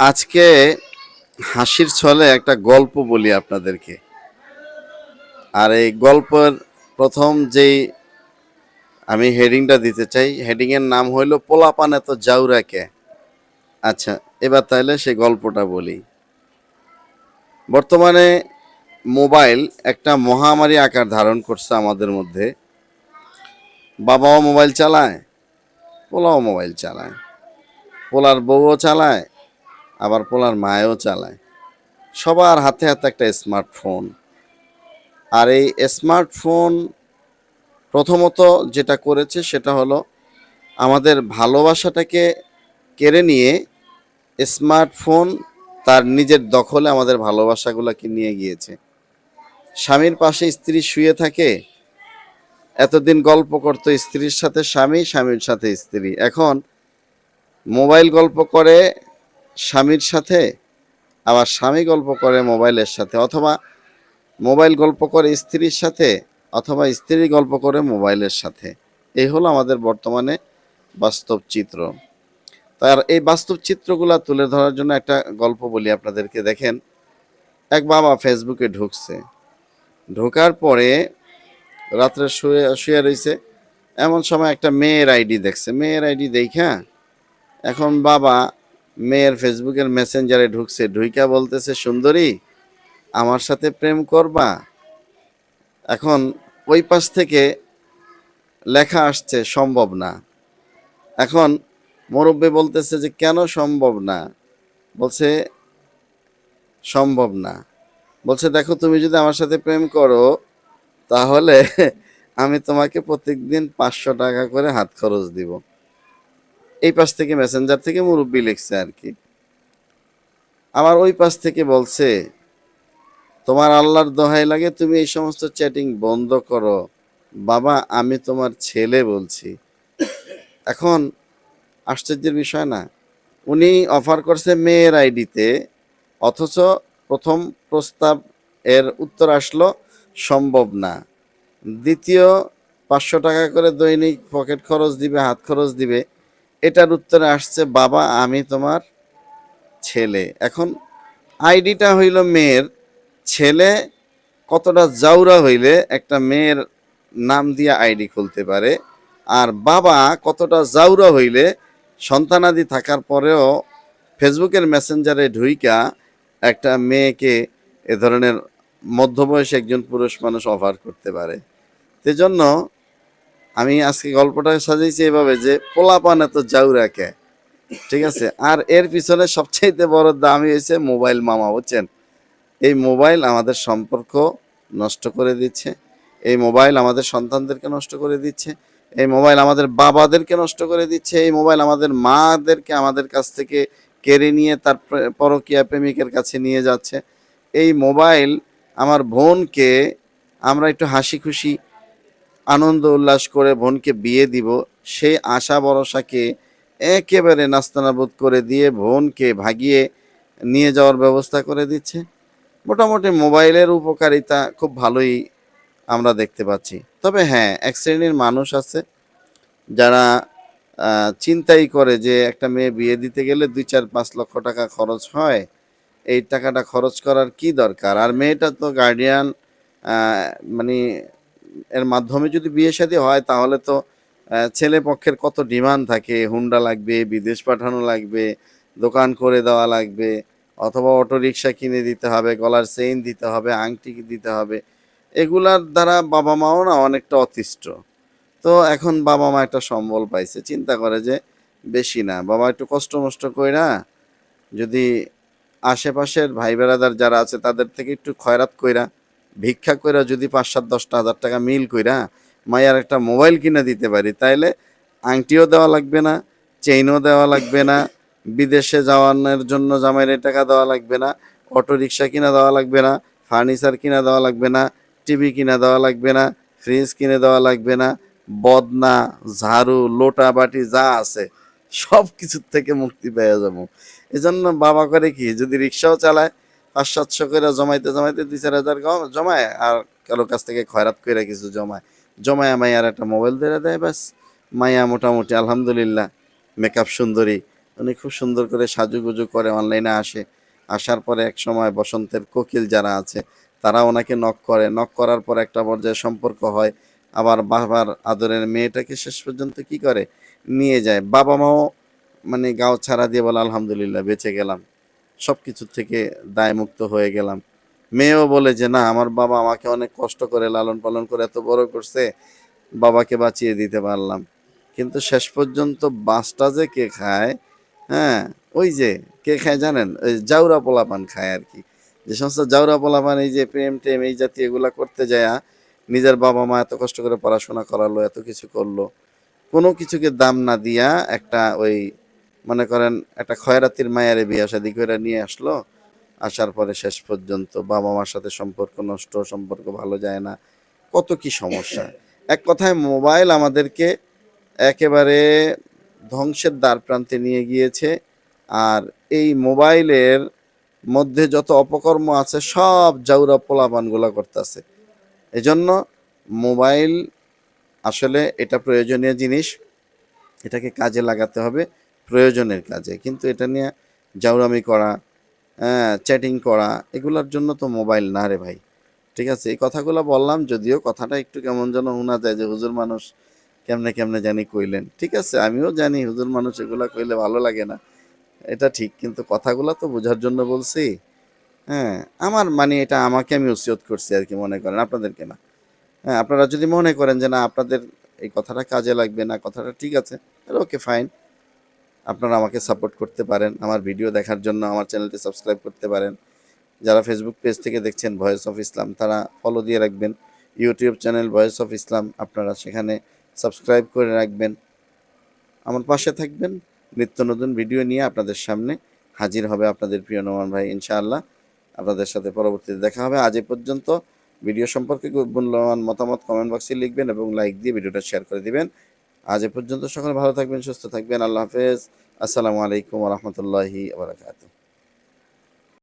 আজকে হাসির ছলে একটা গল্প বলি আপনাদেরকে। আর এই গল্পের প্রথম যেই আমি হেডিংটা দিতে চাই, হেডিং এর নাম হইল পোলাপান এত জাউরাকে। আচ্ছা, এবার তাহলে সেই গল্পটা বলি। বর্তমানে মোবাইল একটা মহামারী আকার ধারণ করছে আমাদের মধ্যে। বাবাও মোবাইল চালায়, পোলাও মোবাইল চালায়, পোলার বউও চালায়, আবার পোলার মায়ও চালায়। সবার হাতে হাতে একটা স্মার্টফোন। আর এই স্মার্টফোন প্রথমত যেটা করেছে সেটা হলো আমাদের ভালোবাসাটাকে কেড়ে নিয়ে স্মার্টফোন তার নিজের দখলে আমাদের ভালোবাসাগুলোকে নিয়ে গিয়েছে। স্বামীর পাশে স্ত্রী শুয়ে থাকে, এতদিন গল্প করতো স্ত্রীর সাথে স্বামী, স্বামীর সাথে স্ত্রী। এখন মোবাইল গল্প করে স্বামীর সাথে, আবার স্বামী গল্প করে মোবাইলের সাথে, অথবা মোবাইল গল্প করে স্ত্রীর সাথে, অথবা স্ত্রী গল্প করে মোবাইলের সাথে। এই হলো আমাদের বর্তমানে বাস্তব চিত্র। তার এই বাস্তব চিত্রগুলো তুলে ধরার জন্য একটা গল্প বলি আপনাদেরকে। দেখেন, এক বাবা ফেসবুকে ঢুকছে, ঢোকার পরে রাত্রে শুয়ে শুয়ে রয়েছে। এমন সময় একটা মেয়ের আইডি দেখছে। মেয়ের আইডি দেখা এখন বাবা মেয়ের ফেসবুকের মেসেঞ্জারে ঢুকছে, ঢুইকা বলতেছে, সুন্দরী আমার সাথে প্রেম করবা? এখন ওই পাশ থেকে লেখা আসছে সম্ভব না। এখন মুরব্বী বলতেছে যে কেন সম্ভব না? বলছে সম্ভব না। বলছে দেখো, তুমি যদি আমার সাথে প্রেম করো তাহলে আমি তোমাকে প্রত্যেকদিন 500 টাকা করে হাত খরচ দিব। এই পাশ থেকে মেসেঞ্জার থেকে মুরব্বী লিখছে আর কি। আবার ওই পাশ থেকে বলছে, তোমার আল্লাহর দোহাই লাগে তুমি এই সমস্ত চ্যাটিং বন্ধ করো, বাবা আমি তোমার ছেলে বলছি। এখন আশ্চর্যের বিষয় না, উনি অফার করছে মেয়ের আইডিতে, অথচ প্রথম প্রস্তাব এর উত্তর আসলো সম্ভব না। দ্বিতীয় 500 টাকা করে দৈনিক পকেট খরচ দিবে, হাত খরচ দিবে, এটার উত্তরে আসছে বাবা আমি তোমার ছেলে। এখন আইডিটা হইল মেয়ের, ছেলে কতটা জাউরা হইলে একটা মেয়ের নাম দিয়ে আইডি খুলতে পারে, আর বাবা কতটা জাউরা হইলে সন্তানাদি থাকার পরেও ফেসবুকের মেসেঞ্জারে ঢুইকা একটা মেয়েকে এ ধরনের মধ্যবয়সী একজন পুরুষ মানুষ অফার করতে পারে। সেজন্য আমি আজকে গল্পটা সাজাইছি এভাবে যে পোলাপান এত জাউরাকে। ঠিক আছে, আর এর পিছনে সবচাইতে বড় দামি হয়েছে মোবাইল মামা, বুঝছেন? এই মোবাইল আমাদের সম্পর্ক নষ্ট করে দিচ্ছে, এই মোবাইল আমাদের সন্তানদেরকে নষ্ট করে দিচ্ছে, এই মোবাইল আমাদের বাবাদেরকে নষ্ট করে দিচ্ছে, এই মোবাইল আমাদের মাদেরকে আমাদের কাছ থেকে কেড়ে নিয়ে তার পরকীয়া প্রেমিকের কাছে নিয়ে যাচ্ছে। এই মোবাইল আমার বোনকে, আমরা একটু হাসি খুশি আনন্দ উল্লাস করে বোনকে বিয়ে দিব, সেই আশা ভরসাকে একেবারে নাস্তানাবুদ করে দিয়ে বোনকে ভাগিয়ে নিয়ে যাওয়ার ব্যবস্থা করে দিচ্ছে। মোটামুটি মোবাইলের উপকারিতা খুব ভালোই আমরা দেখতে পাচ্ছি। তবে হ্যাঁ, এক শ্রেণীর মানুষ আছে যারা চিন্তাই করে যে একটা মেয়ে বিয়ে দিতে গেলে 2-4-5 লক্ষ টাকা খরচ হয়, এই টাকাটা খরচ করার কি দরকার? আর মেয়েটা তো গার্ডিয়ান, মানে এর মাধ্যমে যদি বিয়ে শাদী হয় তাহলে তো ছেলে পক্ষের কত ডিমান্ড থাকে, হুন্ডা লাগবে, বিদেশ পাঠানো লাগবে, দোকান করে দেওয়া লাগবে, অথবা অটো রিক্সা কিনে দিতে হবে, গলার চেইন দিতে হবে, আংটি দিতে হবে। এগুলার দ্বারা বাবা মাও না অনেকটা অতিষ্ঠ। তো এখন বাবা মা একটা সম্বল পাইছে, চিন্তা করে যে বেশি না, বাবা একটু কষ্ট মষ্ট কইরা যদি আশেপাশের ভাই বেড়াদার যারা আছে তাদের থেকে একটু খয়রাত কইরা, ভিক্ষা কইরা যদি 5-7-10 হাজার টাকা মিল কইরা মাইয়ার একটা মোবাইল কিনে দিতে পারি, তাইলে আংটিও দেওয়া লাগবে না, চেইনও দেওয়া লাগবে না, বিদেশে যাওয়ানোর জন্য জামাইয়ের টাকা দেওয়া লাগবে না, অটো রিক্সা কিনা দেওয়া লাগবে না, ফার্নিচার কিনা দেওয়া লাগবে না, টিভি কিনা দেওয়া লাগবে না, ফ্রিজ কিনে দেওয়া লাগবে না, বদনা, ঝাড়ু, লোটা বাটি যা আছে সব কিছুর থেকে মুক্তি পেয়ে যাবো। এজন্য বাবা করে কি, যদি রিক্সাও চালায় 500-700 করে জমাইতে জমাইতে 2-4 হাজার জমায়, আর কারো কাছ থেকে খয়রাত করে কিছু জমায়, জমায় মাইয়ার একটা মোবাইল ধরে দেয়, ব্যাস মাইয়া মোটামুটি আলহামদুলিল্লাহ মেকআপ সুন্দরী, উনি খুব সুন্দর করে সাজুগুজু করে অনলাইনে আসে। আসার পরে একসময় বসন্তের কোকিল যারা আছে তারা ওনাকে নক করে। নক করার পর একটা পর্যায়ে সম্পর্ক হয়। আবার বাবার আদরের মেয়েটাকে শেষ পর্যন্ত কি করে? নিয়ে যায়। বাবা-মাও মানে গাও ছাড়া দিয়ে বলে, "আলহামদুলিল্লাহ বেঁচে গেলাম। সবকিছু থেকে দায়মুক্ত হয়ে গেলাম।" মেয়েও বলে যে, "না, আমার বাবা আমাকে অনেক কষ্ট করে লালন-পালন করে এত বড় করছে, বাবাকে বাঁচিয়ে দিতে পারলাম।" কিন্তু শেষ পর্যন্ত বাসটা যে কে খায়, হ্যাঁ? ওই যে কে খায় জানেন? ওই জাউরা পোলাপান খায় আরকি। যে সমস্ত জাউরা পোলাপান এই যে প্রেম-টেম এই জাতীয় এগুলা করতে যায়া নিজের বাবা-মা এত কষ্ট করে পড়াশোনা করালো, এত কিছু করলো। কোনো কিছুকে দাম না দিয়া একটা ওই মনে করেন একটা খয়রাতির মাইয়ারে বিয়া শাদী কইরা নিয়ে আসলো। আসার পরে শেষ পর্যন্ত বাবা-মার সাথে সম্পর্ক নষ্ট, সম্পর্ক ভালো যায় না। কত কি সমস্যা। এক কথায় মোবাইল আমাদেরকে একেবারে ধ্বংসের দ্বারপ্রান্তে নিয়ে গিয়েছে। আর এই মোবাইলের মধ্যে যত অপকর্ম আছে সব জাউরা পোলাপানগুলা করতাছে। এজন্য মোবাইল আসলে এটা প্রয়োজনীয় জিনিস। এটাকে কাজে লাগাতে হবে প্রয়োজনের কাজে। কিন্তু এটা নিয়ে জাউরামি করা, হ্যাঁ, চ্যাটিং করা এগুলার জন্য তো মোবাইল না রে ভাই। ঠিক আছে? এই কথাগুলা বললাম যদিও কথাটা একটু কেমন যেন শোনা যায় যে হুজুর মানুষ কেমনে, কেমনে জানি কইলেন। ঠিক আছে, আমিও জানি হুজুর মানুষ এগুলা কইলে ভালো লাগে না। এটা ঠিক। কিন্তু কথাগুলা তো বোঝার জন্য বলছি। হ্যাঁ? আমার মানে এটা আমাকে আমি ওসিয়ত করছি আরকি মনে করেন, আপনাদেরকে না। হ্যাঁ, আপনারা যদি মনে করেন যে না আপনাদের এই কথাটা কাজে লাগবে না, কথাটা ঠিক আছে, তাহলে ওকে ফাইন। আপনারা আমাকে সাপোর্ট করতে পারেন। আমার ভিডিও দেখার জন্য আমার চ্যানেলটি সাবস্ক্রাইব করতে পারেন। যারা ফেসবুক পেজ থেকে দেখছেন ভয়েস অফ ইসলাম তারা ফলো দিয়ে রাখবেন। YouTube channel voice of Islam আপনারা সেখানে সাবস্ক্রাইব করে রাখবেন। আমার পাশে থাকবেন। নিত্য নতুন ভিডিও নিয়ে আপনাদের সামনে হাজির হবে আপনাদের প্রিয় নোমান ভাই ইনশাআল্লাহ। আপনাদের সাথে পরবর্তীতে দেখা হবে। আজ এ পর্যন্ত। ভিডিও সম্পর্কে মূল্যবান মতামত কমেন্ট বক্সে লিখবেন এবং লাইক দিয়ে ভিডিওটা শেয়ার করে দিবেন। আজ এ পর্যন্ত সকলে ভালো থাকবেন, সুস্থ থাকবেন। আল্লাহ হাফেজ। আসসালামু আলাইকুম ওয়া রাহমাতুল্লাহি ওয়া বারাকাতুহু।